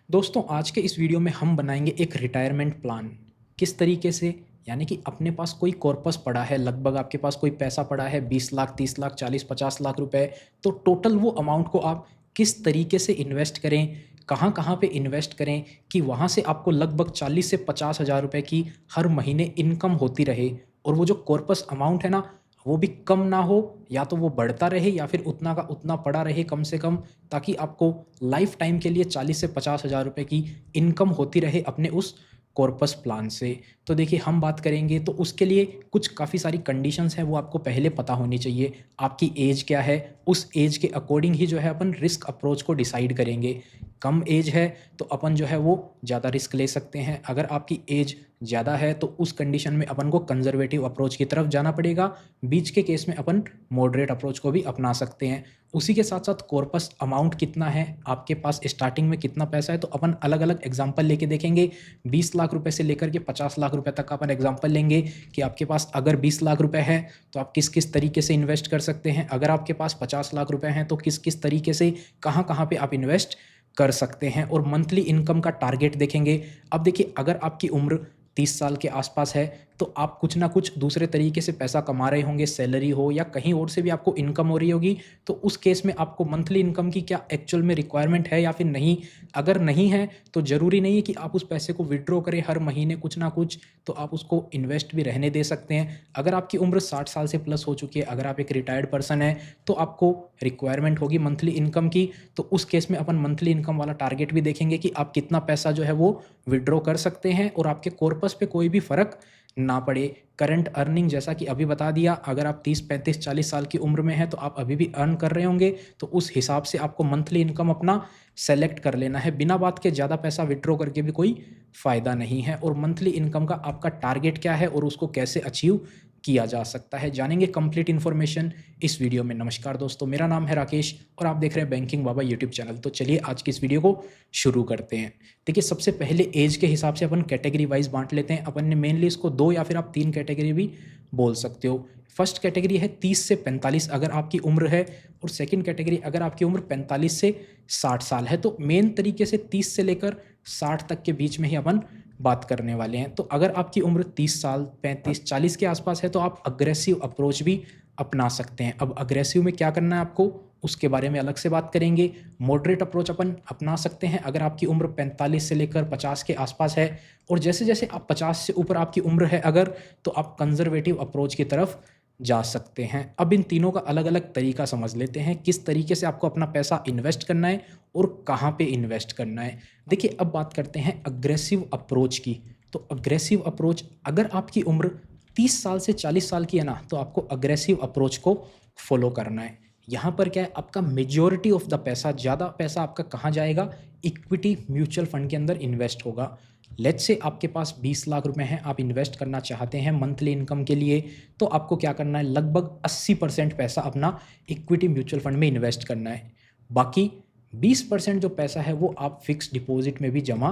दोस्तों आज के इस वीडियो में हम बनाएंगे एक रिटायरमेंट प्लान। किस तरीके से, यानी कि अपने पास कोई कॉर्पस पड़ा है, लगभग आपके पास कोई पैसा पड़ा है 20 लाख 30 लाख 40-50 लाख रुपए। तो टोटल वो अमाउंट को आप किस तरीके से इन्वेस्ट करें, कहाँ कहाँ पे इन्वेस्ट करें कि वहाँ से आपको लगभग 40 से 50 हज़ार रुपये की हर महीने इनकम होती रहे। और वो जो कॉर्पस अमाउंट है ना, वो भी कम ना हो, या तो वो बढ़ता रहे या फिर उतना का उतना पड़ा रहे कम से कम, ताकि आपको लाइफ टाइम के लिए 40 से 50 हज़ार रुपये की इनकम होती रहे अपने उस कॉर्पस प्लान से। तो देखिए हम बात करेंगे तो उसके लिए कुछ काफ़ी सारी कंडीशंस हैं, वो आपको पहले पता होनी चाहिए। आपकी एज क्या है, उस एज के अकॉर्डिंग ही जो है अपन रिस्क अप्रोच को डिसाइड करेंगे। कम एज है तो अपन जो है वो ज़्यादा रिस्क ले सकते हैं। अगर आपकी एज ज़्यादा है तो उस कंडीशन में अपन को कंजर्वेटिव अप्रोच की तरफ जाना पड़ेगा। बीच के केस में अपन मॉडरेट अप्रोच को भी अपना सकते हैं। उसी के साथ साथ कॉर्पस अमाउंट कितना है, आपके पास स्टार्टिंग में कितना पैसा है, तो अपन अलग अलग एग्जांपल लेके देखेंगे। 20 लाख रुपए से लेकर के 50 लाख रुपए तक का अपन एग्जांपल लेंगे कि आपके पास अगर 20 लाख रुपए है तो आप किस किस तरीके से इन्वेस्ट कर सकते हैं। अगर आपके पास 50 लाख रुपए हैं तो किस किस तरीके से, कहाँ कहाँ पे आप इन्वेस्ट कर सकते हैं। और मंथली इनकम का टारगेट देखेंगे। अब देखिए, अगर आपकी उम्र 30 साल के आसपास है तो आप कुछ ना कुछ दूसरे तरीके से पैसा कमा रहे होंगे, सैलरी हो या कहीं और से भी आपको इनकम हो रही होगी। तो उस केस में आपको मंथली इनकम की क्या एक्चुअल में रिक्वायरमेंट है या फिर नहीं। अगर नहीं है तो ज़रूरी नहीं है कि आप उस पैसे को विड्रॉ करें हर महीने कुछ ना कुछ, तो आप उसको इन्वेस्ट भी रहने दे सकते हैं। अगर आपकी उम्र 60 साल से प्लस हो चुकी है, अगर आप एक रिटायर्ड पर्सन है, तो आपको रिक्वायरमेंट होगी मंथली इनकम की। तो उस केस में अपन मंथली इनकम वाला टारगेट भी देखेंगे कि आप कितना पैसा जो है वो विड्रॉ कर सकते हैं और आपके कॉर्पस पे कोई भी फर्क ना पड़े। करंट अर्निंग जैसा कि अभी बता दिया, अगर आप 30 35 40 साल की उम्र में हैं तो आप अभी भी अर्न कर रहे होंगे, तो उस हिसाब से आपको मंथली इनकम अपना सेलेक्ट कर लेना है। बिना बात के ज़्यादा पैसा विड्रॉ करके भी कोई फ़ायदा नहीं है। और मंथली इनकम का आपका टारगेट क्या है और उसको कैसे अचीव किया जा सकता है, जानेंगे कंप्लीट इन्फॉर्मेशन इस वीडियो में। नमस्कार दोस्तों, मेरा नाम है राकेश और आप देख रहे हैं बैंकिंग बाबा यूट्यूब चैनल। तो चलिए आज की इस वीडियो को शुरू करते हैं। देखिए, सबसे पहले एज के हिसाब से अपन कैटेगरी वाइज बांट लेते हैं। अपन ने मेनली इसको 2 या फिर आप 3 कैटेगरी भी बोल सकते हो। फर्स्ट कैटेगरी है 30 से 45 अगर आपकी उम्र है, और सेकंड कैटेगरी अगर आपकी उम्र 45 से 60 साल है। तो मेन तरीके से 30 से लेकर 60 तक के बीच में ही अपन बात करने वाले हैं। तो अगर आपकी उम्र 30 साल 35 40 के आसपास है तो आप अग्रेसिव अप्रोच भी अपना सकते हैं। अब अग्रेसिव में क्या करना है आपको, उसके बारे में अलग से बात करेंगे। मॉडरेट अप्रोच अपन अपना सकते हैं अगर आपकी उम्र 45 से लेकर 50 के आसपास है, और जैसे जैसे आप 50 से ऊपर आपकी उम्र है अगर, तो आप कंजर्वेटिव अप्रोच की तरफ जा सकते हैं। अब इन तीनों का अलग अलग तरीका समझ लेते हैं, किस तरीके से आपको अपना पैसा इन्वेस्ट करना है और कहाँ पे इन्वेस्ट करना है। देखिए, अब बात करते हैं अग्रेसिव अप्रोच की। तो अग्रेसिव अप्रोच, अगर आपकी उम्र 30 साल से 40 साल की है ना, तो आपको अग्रेसिव अप्रोच को फॉलो करना है। यहाँ पर क्या है, आपका मेजॉरिटी ऑफ द पैसा, ज़्यादा पैसा आपका कहाँ जाएगा, इक्विटी म्यूचुअल फंड के अंदर इन्वेस्ट होगा। लेट्स से आपके पास 20 लाख रुपए हैं, आप इन्वेस्ट करना चाहते हैं मंथली इनकम के लिए, तो आपको क्या करना है, लगभग 80% पैसा अपना इक्विटी म्यूचुअल फंड में इन्वेस्ट करना है। बाकी 20% जो पैसा है वो आप फिक्स डिपॉजिट में भी जमा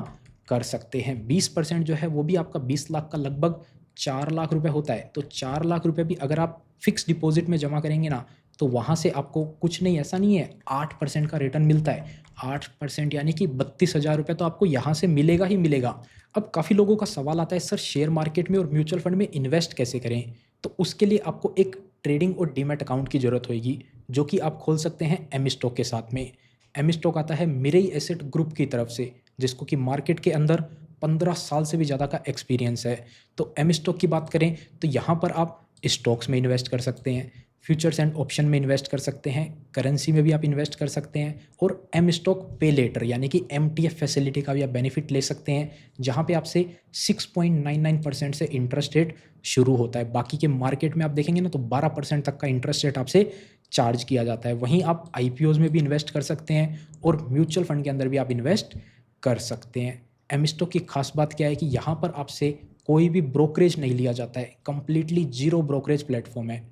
कर सकते हैं। 20% जो है वो भी आपका 20 लाख का लगभग 4 लाख रुपए होता है। तो 4 लाख रुपए भी अगर आप फिक्स डिपॉजिट में जमा करेंगे ना, तो वहाँ से आपको कुछ नहीं, ऐसा नहीं है, 8% का रिटर्न मिलता है। 8% यानी कि 32 हज़ार रुपये तो आपको यहाँ से मिलेगा ही मिलेगा। अब काफ़ी लोगों का सवाल आता है, सर शेयर मार्केट में और म्यूचुअल फंड में इन्वेस्ट कैसे करें। तो उसके लिए आपको एक ट्रेडिंग और डीमैट अकाउंट की ज़रूरत होगी, जो कि आप खोल सकते हैं एम स्टॉक के साथ में। एम स्टॉक आता है मिरेई एसेट ग्रुप की तरफ से, जिसको कि मार्केट के अंदर 15 साल से भी ज़्यादा का एक्सपीरियंस है। तो एम स्टॉक की बात करें तो यहाँ पर आप स्टॉक्स में इन्वेस्ट कर सकते हैं, फ्यूचर्स एंड ऑप्शन में इन्वेस्ट कर सकते हैं, करेंसी में भी आप इन्वेस्ट कर सकते हैं, और एम स्टॉक पे लेटर यानी कि MTF फैसिलिटी का भी आप बेनिफिट ले सकते हैं, जहाँ पे आपसे 6.99% से इंटरेस्ट रेट शुरू होता है। बाकी के मार्केट में आप देखेंगे ना तो 12% तक का इंटरेस्ट रेट आपसे चार्ज किया जाता है। वहीं आप IPOs में भी इन्वेस्ट कर सकते हैं और म्यूचुअल फंड के अंदर भी आप इन्वेस्ट कर सकते हैं। एम स्टॉक की खास बात क्या है कि यहाँ पर आपसे कोई भी ब्रोकरेज नहीं लिया जाता है, कंप्लीटली जीरो ब्रोकरेज प्लेटफॉर्म है।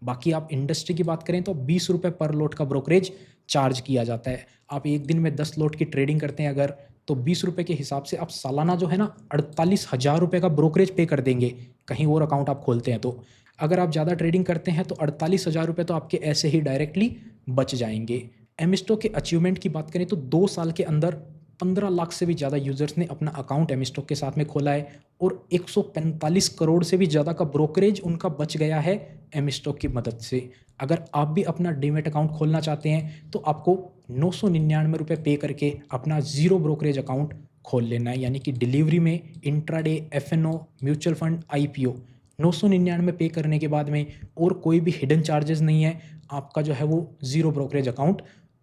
बाकी आप इंडस्ट्री की बात करें तो 20 रुपये पर लोट का ब्रोकरेज चार्ज किया जाता है। आप एक दिन में 10 लोट की ट्रेडिंग करते हैं अगर, तो 20 रुपये के हिसाब से आप सालाना जो है ना 48 हज़ार रुपये का ब्रोकरेज पे कर देंगे, कहीं और अकाउंट आप खोलते हैं तो। अगर आप ज़्यादा ट्रेडिंग करते हैं तो 48 हज़ार रुपये तो आपके ऐसे ही डायरेक्टली बच जाएंगे। एम स्टॉक के अचीवमेंट की बात करें तो 2 साल के अंदर 15 लाख से भी ज़्यादा यूज़र्स ने अपना अकाउंट एम स्टॉक के साथ में खोला है और 145 करोड़ से भी ज़्यादा का ब्रोकरेज उनका बच गया है एम स्टॉक की मदद से। अगर आप भी अपना डीमैट अकाउंट खोलना चाहते हैं तो आपको 999 रुपये पे करके अपना ज़ीरो ब्रोकरेज अकाउंट खोल लेना है, यानी कि डिलीवरी में intraday, FNO, mutual fund, IPO 999 पे करने के बाद में और कोई भी हिडन चार्जेस नहीं है, आपका जो है वो ज़ीरो ब्रोकरेज अकाउंट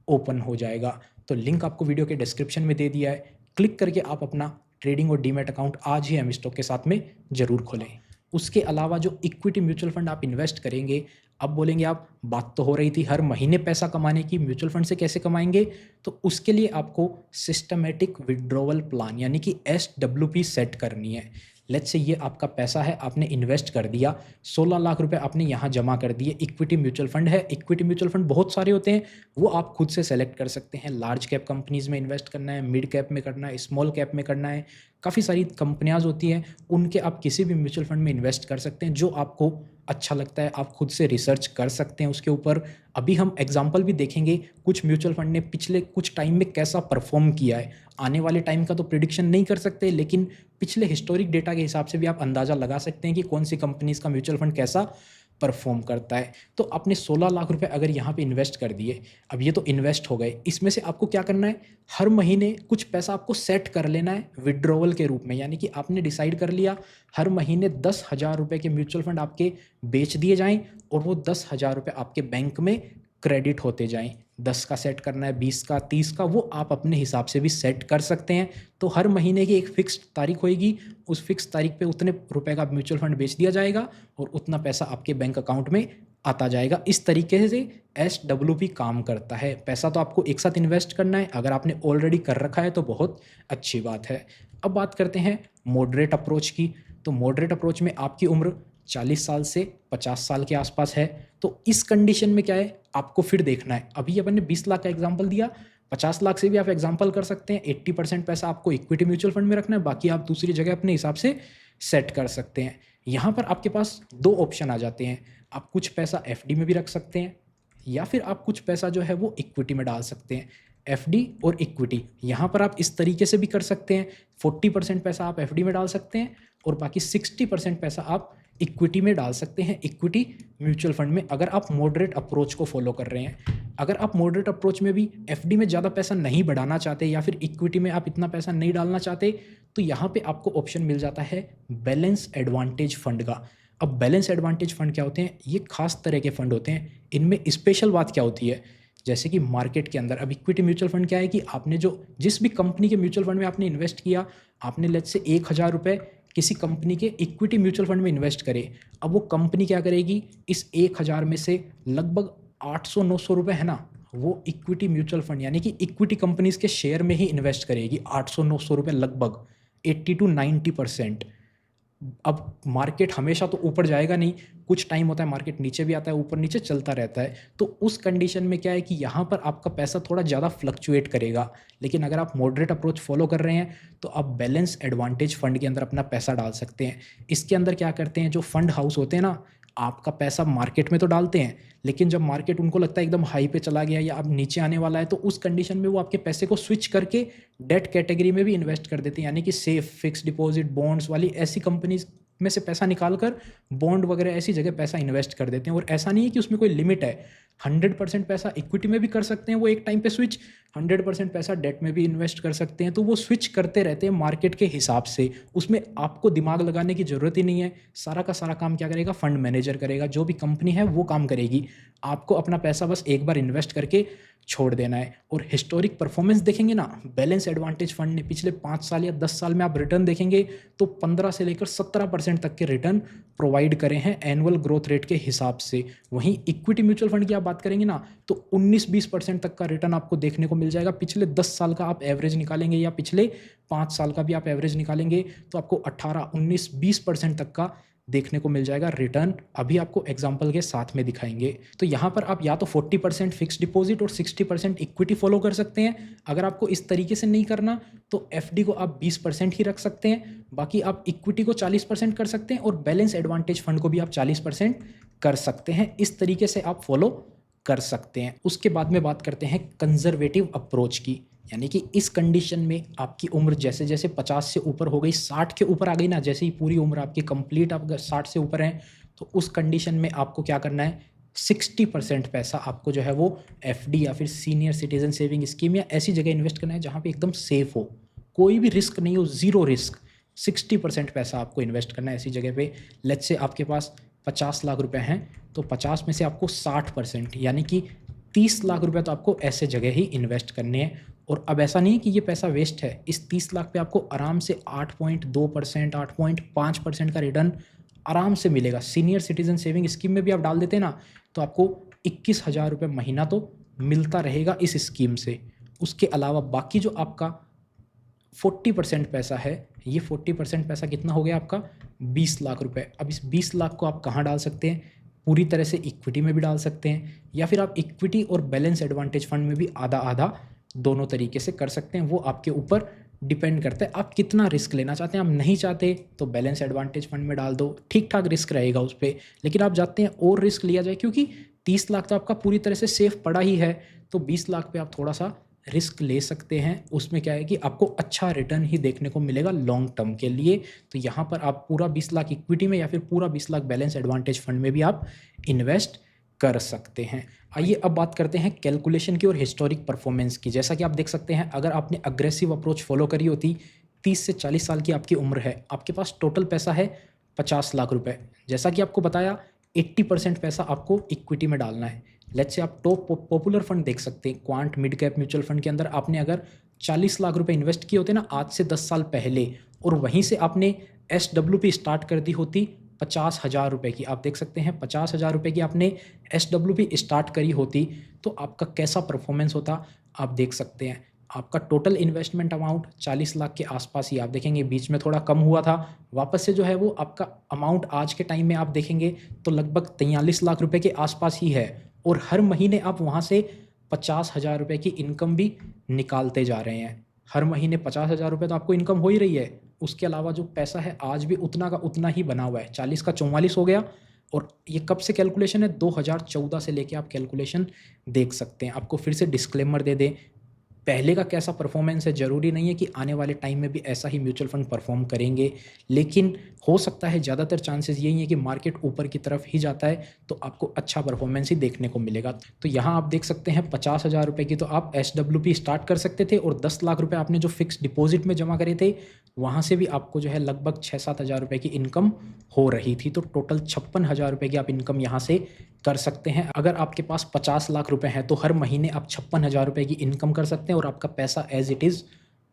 ओपन हो जाएगा। तो लिंक आपको वीडियो के डिस्क्रिप्शन में दे दिया है, क्लिक करके आप अपना ट्रेडिंग और डीमैट अकाउंट आज ही एम स्टॉक के साथ में ज़रूर खोलें। उसके अलावा जो इक्विटी म्यूचुअल फंड आप इन्वेस्ट करेंगे, अब बोलेंगे आप बात तो हो रही थी हर महीने पैसा कमाने की, म्यूचुअल फंड से कैसे कमाएंगे? तो उसके लिए आपको सिस्टमेटिक विड्रॉवल प्लान यानी कि SWP सेट करनी है। लेट्स से ये आपका पैसा है, आपने इन्वेस्ट कर दिया, 16 लाख रुपए आपने यहाँ जमा कर दिए। इक्विटी म्यूचुअल फंड है, इक्विटी म्यूचुअल फंड बहुत सारे होते हैं, वो आप खुद से सेलेक्ट कर सकते हैं। लार्ज कैप कंपनीज़ में इन्वेस्ट करना है, मिड कैप में करना है, स्मॉल कैप में करना है, काफ़ी सारी कंपनियाँ होती हैं, उनके आप किसी भी म्यूचुअल फंड में इन्वेस्ट कर सकते हैं जो आपको अच्छा लगता है। आप खुद से रिसर्च कर सकते हैं उसके ऊपर। अभी हम एग्जांपल भी देखेंगे कुछ म्यूचुअल फंड ने पिछले कुछ टाइम में कैसा परफॉर्म किया है। आने वाले टाइम का तो प्रिडिक्शन नहीं कर सकते, लेकिन पिछले हिस्टोरिक डेटा के हिसाब से भी आप अंदाज़ा लगा सकते हैं कि कौन सी कंपनीज़ का म्यूचुअल फंड कैसा परफॉर्म करता है। तो आपने 16 लाख रुपए अगर यहाँ पे इन्वेस्ट कर दिए, अब ये तो इन्वेस्ट हो गए, इसमें से आपको क्या करना है, हर महीने कुछ पैसा आपको सेट कर लेना है विड्रॉवल के रूप में। यानी कि आपने डिसाइड कर लिया हर महीने 10,000 रुपये के म्यूचुअल फंड आपके बेच दिए जाएं और वो 10,000 रुपये आपके बैंक में क्रेडिट होते जाएं। 10 का सेट करना है, 20 का, 30 का, वो आप अपने हिसाब से भी सेट कर सकते हैं। तो हर महीने की एक फिक्स्ड तारीख होगी, उस फिक्स तारीख पे उतने रुपए का म्यूचुअल फंड बेच दिया जाएगा और उतना पैसा आपके बैंक अकाउंट में आता जाएगा। इस तरीके से SWP काम करता है। पैसा तो आपको एक साथ इन्वेस्ट करना है, अगर आपने ऑलरेडी कर रखा है तो बहुत अच्छी बात है। अब बात करते हैं मॉडरेट अप्रोच की। तो मॉडरेट अप्रोच में आपकी उम्र 40 साल से 50 साल के आसपास है। तो इस कंडीशन में क्या है, आपको फिर देखना है, अभी अपन ने 20 लाख का एग्जांपल दिया, 50 लाख से भी आप एग्जांपल कर सकते हैं। 80% पैसा आपको इक्विटी म्यूचुअल फंड में रखना है, बाकी आप दूसरी जगह अपने हिसाब से सेट कर सकते हैं। यहाँ पर आपके पास दो ऑप्शन आ जाते हैं, आप कुछ पैसा FD में भी रख सकते हैं या फिर आप कुछ पैसा जो है वो इक्विटी में डाल सकते हैं। FD और इक्विटी यहाँ पर आप इस तरीके से भी कर सकते हैं, 40% पैसा आप FD में डाल सकते हैं और बाकी 60% पैसा आप इक्विटी में डाल सकते हैं, इक्विटी म्यूचुअल फंड में, अगर आप मॉडरेट अप्रोच को फॉलो कर रहे हैं। अगर आप मॉडरेट अप्रोच में भी FD में ज़्यादा पैसा नहीं बढ़ाना चाहते या फिर इक्विटी में आप इतना पैसा नहीं डालना चाहते, तो यहाँ पे आपको ऑप्शन मिल जाता है बैलेंस एडवांटेज फंड का। अब बैलेंस एडवांटेज फंड क्या होते हैं, ये खास तरह के फंड होते हैं। इनमें स्पेशल बात क्या होती है, जैसे कि मार्केट के अंदर अब इक्विटी म्यूचुअल फंड क्या है कि आपने जो जिस भी कंपनी के म्यूचुअल फंड में आपने इन्वेस्ट किया, आपने लेट्स से 1,000 रुपये किसी कंपनी के इक्विटी म्यूचुअल फंड में इन्वेस्ट करे। अब वो कंपनी क्या करेगी, इस 1,000 में से लगभग 800-900 रुपये है ना, वो इक्विटी म्यूचुअल फंड यानी कि इक्विटी कंपनीज के शेयर में ही इन्वेस्ट करेगी। 800-900 रुपये लगभग 80-90%। अब मार्केट हमेशा तो ऊपर जाएगा नहीं, कुछ टाइम होता है मार्केट नीचे भी आता है, ऊपर नीचे चलता रहता है। तो उस कंडीशन में क्या है कि यहाँ पर आपका पैसा थोड़ा ज़्यादा फ्लक्चुएट करेगा। लेकिन अगर आप मॉडरेट अप्रोच फॉलो कर रहे हैं तो आप बैलेंस एडवांटेज फंड के अंदर अपना पैसा डाल सकते हैं। इसके अंदर क्या करते हैं, जो फंड हाउस होते हैं ना, आपका पैसा मार्केट में तो डालते हैं, लेकिन जब मार्केट उनको लगता है एकदम हाई पे चला गया या अब नीचे आने वाला है, तो उस कंडीशन में वो आपके पैसे को स्विच करके डेट कैटेगरी में भी इन्वेस्ट कर देते हैं। यानी कि सेफ, फिक्स डिपॉजिट, बॉन्ड्स वाली ऐसी कंपनीज में से पैसा निकाल कर बॉन्ड वगैरह ऐसी जगह पैसा इन्वेस्ट कर देते हैं। और ऐसा नहीं है कि उसमें कोई लिमिट है, 100% पैसा इक्विटी में भी कर सकते हैं वो एक टाइम पे स्विच, 100% पैसा डेट में भी इन्वेस्ट कर सकते हैं। तो वो स्विच करते रहते हैं मार्केट के हिसाब से, उसमें आपको दिमाग लगाने की ज़रूरत ही नहीं है। सारा का सारा काम क्या करेगा, फंड मैनेजर करेगा, जो भी कंपनी है वो काम करेगी। आपको अपना पैसा बस एक बार इन्वेस्ट करके छोड़ देना है। और हिस्टोरिक परफॉर्मेंस देखेंगे ना, बैलेंस एडवांटेज फंड ने पिछले 5 साल या 10 साल में आप रिटर्न देखेंगे तो 15 से लेकर 17% तक के रिटर्न प्रोवाइड करे हैं एनुअल ग्रोथ रेट के हिसाब से। वहीं इक्विटी म्यूचुअल फंड की आप बात करेंगे ना, तो 19-20% तक का रिटर्न आपको देखने को मिल जाएगा। पिछले 10 साल का आप एवरेज निकालेंगे या पिछले 5 साल का भी आप एवरेज निकालेंगे तो आपको 18, 19, 20% तक का देखने को मिल जाएगा रिटर्न। अभी आपको एग्जांपल के साथ में दिखाएंगे। तो यहाँ पर आप या तो 40% फिक्स डिपॉजिट और 60% इक्विटी फॉलो कर सकते हैं। अगर आपको इस तरीके से नहीं करना तो FD को आप 20% ही रख सकते हैं, बाकी आप इक्विटी को 40% कर सकते हैं और बैलेंस एडवांटेज फंड को भी आप 40% कर सकते हैं। इस तरीके से आप फॉलो कर सकते हैं। उसके बाद में बात करते हैं कंजर्वेटिव अप्रोच की। यानी कि इस कंडीशन में आपकी उम्र जैसे जैसे 50 से ऊपर हो गई, 60 के ऊपर आ गई ना, जैसे ही पूरी उम्र आपकी कंप्लीट, आप अगर 60 से ऊपर हैं तो उस कंडीशन में आपको क्या करना है, 60% पैसा आपको जो है वो एफडी या फिर सीनियर सिटीजन सेविंग स्कीम या ऐसी जगह इन्वेस्ट करना है जहाँ पे एकदम सेफ हो, कोई भी रिस्क नहीं हो, ज़ीरो रिस्क। 60% पैसा आपको इन्वेस्ट करना है ऐसी जगह पे। लेट्स से आपके पास 50 लाख रुपए हैं तो 50 में से आपको 60% यानी कि 30 लाख रुपए तो आपको ऐसे जगह ही इन्वेस्ट करने हैं। और अब ऐसा नहीं कि ये पैसा वेस्ट है, इस 30 लाख पे आपको आराम से 8.2%, 8.5% का रिटर्न आराम से मिलेगा। सीनियर सिटीजन सेविंग स्कीम में भी आप डाल देते हैं ना तो आपको 21,000 रुपये महीना तो मिलता रहेगा इस स्कीम से। उसके अलावा बाकी जो आपका 40% पैसा है, ये 40% पैसा कितना हो गया आपका, 20 लाख रुपए। अब इस 20 लाख को आप कहाँ डाल सकते हैं, पूरी तरह से इक्विटी में भी डाल सकते हैं या फिर आप इक्विटी और बैलेंस एडवांटेज फंड में भी आधा आधा दोनों तरीके से कर सकते हैं। वो आपके ऊपर डिपेंड करता है आप कितना रिस्क लेना चाहते हैं। आप नहीं चाहते तो बैलेंस एडवांटेज फंड में डाल दो, ठीक ठाक रिस्क रहेगा उस पर। लेकिन आप चाहते हैं और रिस्क लिया जाए, क्योंकि 30 लाख तो आपका पूरी तरह से सेफ पड़ा ही है, तो 20 लाख पे आप थोड़ा सा रिस्क ले सकते हैं। उसमें क्या है कि आपको अच्छा रिटर्न ही देखने को मिलेगा लॉन्ग टर्म के लिए। तो यहाँ पर आप पूरा 20 लाख इक्विटी में या फिर पूरा 20 लाख बैलेंस एडवांटेज फंड में भी आप इन्वेस्ट कर सकते हैं। आइए अब बात करते हैं कैलकुलेशन की और हिस्टोरिक परफॉर्मेंस की। जैसा कि आप देख सकते हैं, अगर आपने अग्रेसिव अप्रोच फॉलो करी होती, 30 से 40 साल की आपकी उम्र है, आपके पास टोटल पैसा है 50 लाख रुपए। जैसा कि आपको बताया 80% पैसा आपको इक्विटी में डालना है। लेट्स से आप टॉप पॉपुलर फंड देख सकते हैं, quant mid cap mutual fund के अंदर आपने अगर 40 लाख रुपए इन्वेस्ट किए होते ना आज से 10 साल पहले, और वहीं से आपने SWP स्टार्ट कर दी होती 50,000 रुपये की, आप देख सकते हैं 50,000 रुपये की आपने SWP स्टार्ट करी होती तो आपका कैसा परफॉर्मेंस होता आप देख सकते हैं। आपका टोटल इन्वेस्टमेंट अमाउंट 40 लाख के आसपास ही, आप देखेंगे बीच में थोड़ा कम हुआ था, वापस से जो है वो आपका अमाउंट आज के टाइम में आप देखेंगे तो लगभग 43 लाख रुपए के आसपास ही है। और हर महीने आप वहाँ से 50,000 रुपये की इनकम भी निकालते जा रहे हैं। हर महीने 50,000 रुपये तो आपको इनकम हो ही रही है। उसके अलावा जो पैसा है आज भी उतना का उतना ही बना हुआ है, 40 का 44 हो गया। और ये कब से कैलकुलेशन है, 2014 से लेके आप कैलकुलेशन देख सकते हैं। आपको फिर से डिस्क्लेमर दे दें, पहले का कैसा परफॉर्मेंस है ज़रूरी नहीं है कि आने वाले टाइम में भी ऐसा ही म्यूचुअल फंड परफॉर्म करेंगे, लेकिन हो सकता है ज़्यादातर चांसेस यही है कि मार्केट ऊपर की तरफ ही जाता है तो आपको अच्छा परफॉर्मेंस ही देखने को मिलेगा। तो यहाँ आप देख सकते हैं 50,000 रुपये की तो आप SWP स्टार्ट कर सकते थे, और 10 लाख रुपये आपने जो फिक्स डिपॉजिट में जमा करे थे वहाँ से भी आपको जो है लगभग 6-7 हज़ार रुपये की इनकम हो रही थी। तो टोटल 56,000 रुपये की आप इनकम यहाँ से कर सकते हैं। अगर आपके पास 50 लाख रुपए हैं तो हर महीने आप 56,000 रुपये की इनकम कर सकते हैं और आपका पैसा एज इट इज़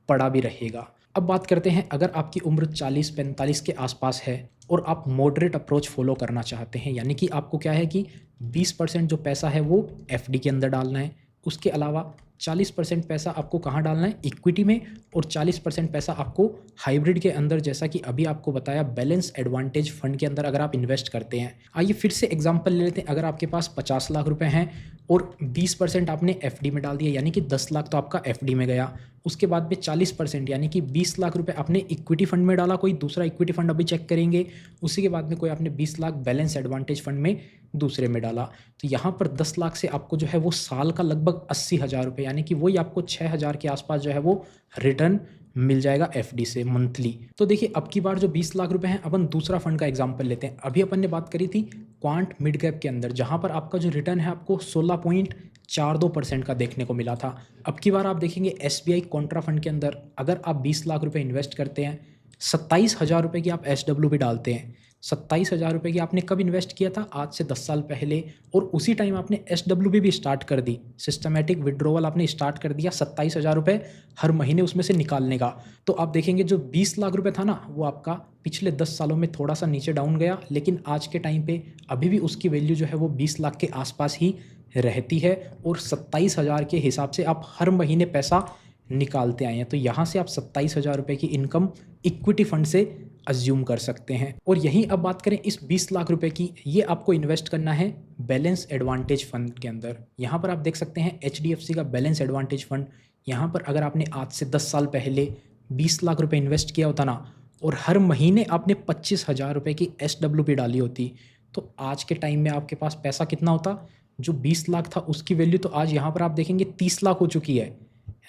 पड़ा भी रहेगा। अब बात करते हैं, अगर आपकी उम्र 40-45 के आसपास है और आप मॉडरेट अप्रोच फॉलो करना चाहते हैं, यानी कि आपको क्या है कि 20% जो पैसा है वो FD के अंदर डालना है, उसके अलावा 40% पैसा आपको कहाँ डालना है, इक्विटी में, और 40% पैसा आपको हाइब्रिड के अंदर, जैसा कि अभी आपको बताया बैलेंस एडवांटेज फंड के अंदर अगर आप इन्वेस्ट करते हैं। आइए फिर से एग्जांपल ले लेते हैं, अगर आपके पास 50 लाख रुपए हैं और 20% आपने FD में डाल दिया, यानी कि 10 लाख तो आपका FD में गया। उसके बाद में 40% यानी कि 20 लाख रुपए आपने इक्विटी फंड में डाला, कोई दूसरा इक्विटी फंड अभी चेक करेंगे। उसी के बाद में कोई आपने 20 लाख बैलेंस एडवांटेज फंड में दूसरे में डाला। तो यहाँ पर 10 लाख से आपको जो है वो साल का लगभग 80,000 रुपये, यानी कि वही आपको 6,000 के आसपास जो है वो रिटर्न मिल जाएगा FD से मंथली। तो देखिए अब की बार जो 20 लाख रुपए हैं, अपन दूसरा फंड का एग्जांपल लेते हैं। अभी अपन ने बात करी थी क्वांट मिड कैप के अंदर, जहां पर आपका जो रिटर्न है आपको 16.42% का देखने को मिला था। अब की बार आप देखेंगे SBI कॉन्ट्रा फंड के अंदर, अगर आप 20 लाख रुपए इन्वेस्ट करते हैं, 27,000 रुपये की आप SWP डालते हैं। 27,000 रुपये की आपने कब इन्वेस्ट किया था, आज से 10 साल पहले, और उसी टाइम आपने SWP भी स्टार्ट कर दी, सिस्टमेटिक विड्रॉवल आपने स्टार्ट कर दिया 27,000 रुपये हर महीने उसमें से निकालने का। तो आप देखेंगे जो 20 लाख रुपये था ना, वो आपका पिछले 10 सालों में थोड़ा सा नीचे डाउन गया, लेकिन आज के टाइम पे अभी भी उसकी वैल्यू जो है वो 20 लाख के आसपास ही रहती है, और 27,000 के हिसाब से आप हर महीने पैसा निकालते आए हैं। तो यहाँ से आप 27,000 रुपये की इनकम इक्विटी फंड से अज्यूम कर सकते हैं। और यहीं अब बात करें इस 20 लाख रुपए की, ये आपको इन्वेस्ट करना है बैलेंस एडवांटेज फंड के अंदर। यहाँ पर आप देख सकते हैं HDFC का बैलेंस एडवांटेज फंड। यहाँ पर अगर आपने आज से 10 साल पहले 20 लाख रुपए इन्वेस्ट किया होता ना, और हर महीने आपने 25,000 रुपये की SWP डाली होती, तो आज के टाइम में आपके पास पैसा कितना होता, जो 20 लाख था उसकी वैल्यू तो आज यहाँ पर आप देखेंगे 30 लाख हो चुकी है।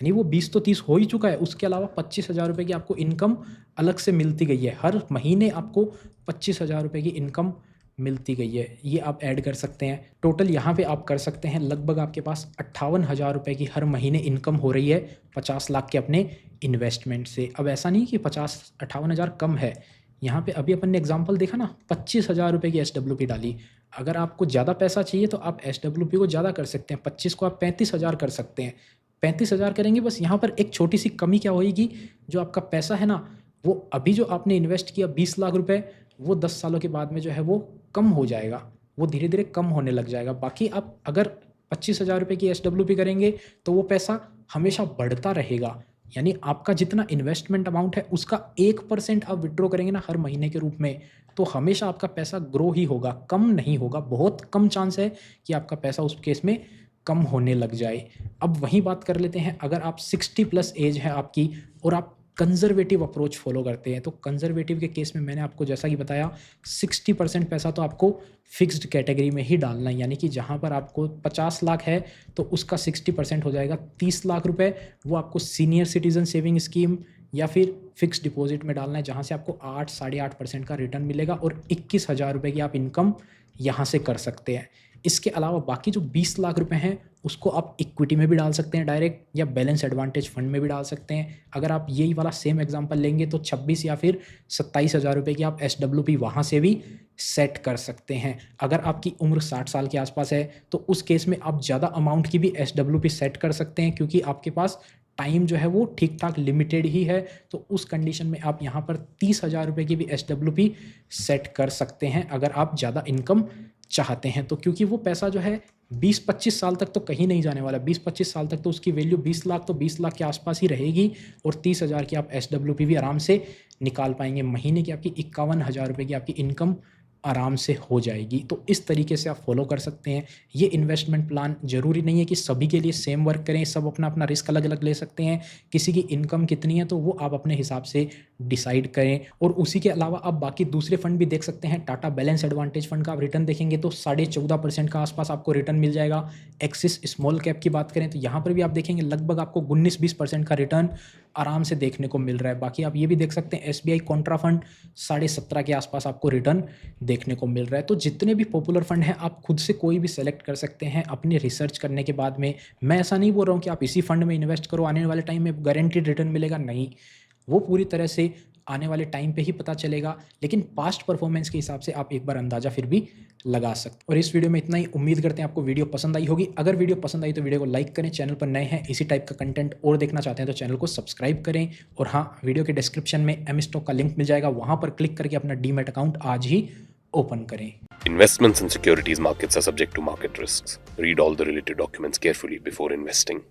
यानी वो 20 तो 30 हो ही चुका है, उसके अलावा 25,000 रुपये की आपको इनकम अलग से मिलती गई है। हर महीने आपको 25,000 रुपये की इनकम मिलती गई है, ये आप ऐड कर सकते हैं। टोटल यहाँ पे आप कर सकते हैं लगभग आपके पास 58,000 रुपये की हर महीने इनकम हो रही है 50 लाख के अपने इन्वेस्टमेंट से। अब ऐसा नहीं कि 58,000 कम है, यहाँ पे अभी अपन ने एग्जांपल देखा ना, 25,000 रुपये की SWP डाली। अगर आपको ज़्यादा पैसा चाहिए तो आप SWP को ज़्यादा कर सकते हैं, 25 को आप 35,000 कर सकते हैं। 35,000 करेंगे, बस यहाँ पर एक छोटी सी कमी क्या होगी, जो आपका पैसा है ना, वो अभी जो आपने इन्वेस्ट किया 20 लाख रुपए, वो 10 सालों के बाद में जो है वो कम हो जाएगा, वो धीरे धीरे कम होने लग जाएगा। बाकी आप अगर 25,000 रुपये की SWP करेंगे तो वो पैसा हमेशा बढ़ता रहेगा। यानी आपका जितना इन्वेस्टमेंट अमाउंट है उसका 1% आप विड्रॉ करेंगे ना हर महीने के रूप में, तो हमेशा आपका पैसा ग्रो ही होगा, कम नहीं होगा। बहुत कम चांस है कि आपका पैसा उस केस में कम होने लग जाए। अब वहीं बात कर लेते हैं, अगर आप 60 प्लस एज है आपकी और आप कंजर्वेटिव अप्रोच फॉलो करते हैं, तो कंजर्वेटिव के केस में मैंने आपको जैसा कि बताया 60% पैसा तो आपको फिक्स्ड कैटेगरी में ही डालना है। यानी कि जहाँ पर आपको 50 लाख है तो उसका 60% हो जाएगा 30 लाख रुपए, वो आपको सीनियर सिटीजन सेविंग स्कीम या फिर फिक्स डिपॉजिट में डालना है, जहाँ से आपको 8-8.5% का रिटर्न मिलेगा और 21,000 रुपये की आप इनकम यहाँ से कर सकते हैं। इसके अलावा बाकी जो 20 लाख रुपए हैं उसको आप इक्विटी में भी डाल सकते हैं डायरेक्ट, या बैलेंस एडवांटेज फंड में भी डाल सकते हैं। अगर आप यही वाला सेम एग्जांपल लेंगे तो 26 या फिर 27,000 रुपये की आप SWP वहाँ से भी सेट कर सकते हैं। अगर आपकी उम्र 60 साल के आसपास है तो उस केस में आप ज़्यादा अमाउंट की भी SWP सेट कर सकते हैं, क्योंकि आपके पास टाइम जो है वो ठीक ठाक लिमिटेड ही है। तो उस कंडीशन में आप यहाँ पर 30,000 रुपये की भी SWP सेट कर सकते हैं अगर आप ज़्यादा इनकम चाहते हैं तो। क्योंकि वो पैसा जो है 20-25 साल तक तो कहीं नहीं जाने वाला, 20-25 साल तक तो उसकी वैल्यू 20 लाख तो 20 लाख के आसपास ही रहेगी, और 30,000 की आप SWP भी आराम से निकाल पाएंगे। महीने की आपकी 51,000 रुपये की आपकी इनकम आराम से हो जाएगी। तो इस तरीके से आप फॉलो कर सकते हैं। ये इन्वेस्टमेंट प्लान ज़रूरी नहीं है कि सभी के लिए सेम वर्क करें, सब अपना अपना रिस्क अलग अलग ले सकते हैं। किसी की इनकम कितनी है तो वो आप अपने हिसाब से डिसाइड करें। और उसी के अलावा आप बाकी दूसरे फंड भी देख सकते हैं। टाटा बैलेंस एडवांटेज फंड का आप रिटर्न देखेंगे तो 14.5% का आसपास आपको रिटर्न मिल जाएगा। एक्सिस स्मॉल कैप की बात करें तो यहाँ पर भी आप देखेंगे लगभग आपको 19-20% का रिटर्न आराम से देखने को मिल रहा है। बाकी आप ये भी देख सकते हैं SBI कॉन्ट्रा फंड 17.5 के आसपास आपको रिटर्न देखने को मिल रहा है। तो जितने भी पॉपुलर फंड हैं आप खुद से कोई भी सेलेक्ट कर सकते हैं अपनी रिसर्च करने के बाद में। मैं ऐसा नहीं बोल रहा हूँ कि आप इसी फंड में इन्वेस्ट करो, आने वाले टाइम में गारंटीड रिटर्न मिलेगा, नहीं, वो पूरी तरह से आने वाले टाइम पे ही पता चलेगा। लेकिन पास्ट परफॉर्मेंस के हिसाब से आप एक बार अंदाज़ा फिर भी लगा सकते। और इस वीडियो में इतना ही। उम्मीद करते हैं आपको वीडियो पसंद आई होगी। अगर वीडियो पसंद आई तो वीडियो को लाइक करें, चैनल पर नए हैं इसी टाइप का कंटेंट और देखना चाहते हैं तो चैनल को सब्सक्राइब करें। और हाँ, वीडियो के डिस्क्रिप्शन में एमस्टॉक का लिंक मिल जाएगा, वहाँ पर क्लिक करके अपना डीमैट अकाउंट आज ही ओपन करें। Investments in securities markets are subject to market risks. Read all the related documents carefully before investing.